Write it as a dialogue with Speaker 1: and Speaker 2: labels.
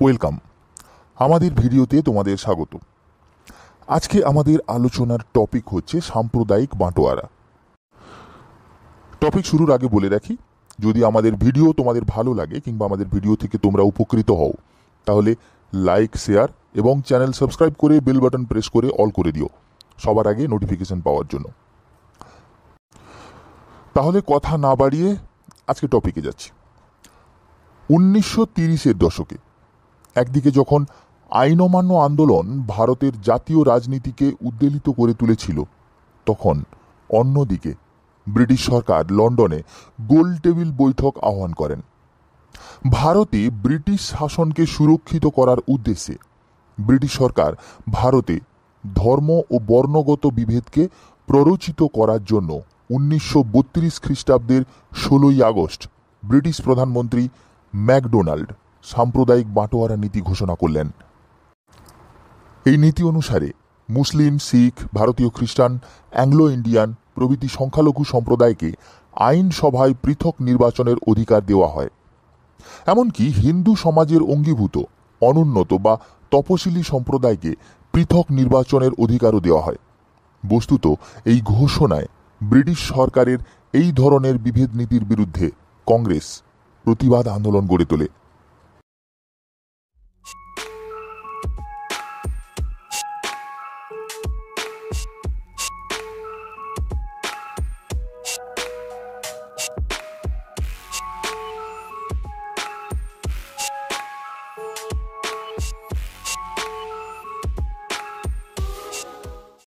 Speaker 1: Welcome. আমাদের ভিডিওতে তোমাদের স্বাগত। আজকে আমাদের আলোচনার টপিক হচ্ছে সাম্প্রদায়িক বাঁটোয়ারা। টপিক শুরুর আগে বলে রাখি, যদি আমাদের ভিডিও তোমাদের ভালো লাগে কিংবা আমাদের ভিডিও থেকে তোমরা উপকৃত হও, তাহলে লাইক, শেয়ার এবং চ্যানেল সাবস্ক্রাইব করে বেল বাটন প্রেস করে অল করে দিও সবার আগে নোটিফিকেশন পাওয়ার জন্য। তাহলে কথা না বাড়িয়ে আজকে টপিকে যাচ্ছি। 1930-এর দশকে একদিকে যখন আইন অমান্য আন্দোলন ভারতের জাতীয় রাজনীতিকে উদ্বেলিত করে তুলেছিল, তখন অন্যদিকে ব্রিটিশ সরকার লন্ডনে গোল টেবিল বৈঠক আহ্বান করেন। ভারতে ব্রিটিশ শাসনকে সুরক্ষিত করার উদ্দেশ্যে ব্রিটিশ সরকার ভারতে ধর্ম ও বর্ণগত বিভেদকে প্ররোচিত করার জন্য 1932 খ্রিস্টাব্দের 16ই আগস্ট ব্রিটিশ প্রধানমন্ত্রী ম্যাকডোনাল্ড সাম্প্রদায়িক বাঁটোয়ারা নীতি ঘোষণা করলেন। এই নীতি অনুসারে মুসলিম, শিখ, ভারতীয় খ্রিস্টান, অ্যাংলো ইন্ডিয়ান প্রভৃতি সংখ্যালঘু সম্প্রদায়কে আইনসভায় পৃথক নির্বাচনের অধিকার দেওয়া হয়। এমনকি হিন্দু সমাজের অঙ্গীভূত অনুন্নত বা তপশিলি সম্প্রদায়কে পৃথক নির্বাচনের অধিকারও দেওয়া হয়। বস্তুত এই ঘোষণায় ব্রিটিশ সরকারের এই ধরনের বিভেদ নীতির বিরুদ্ধে কংগ্রেস প্রতিবাদ আন্দোলন গড়ে তোলে।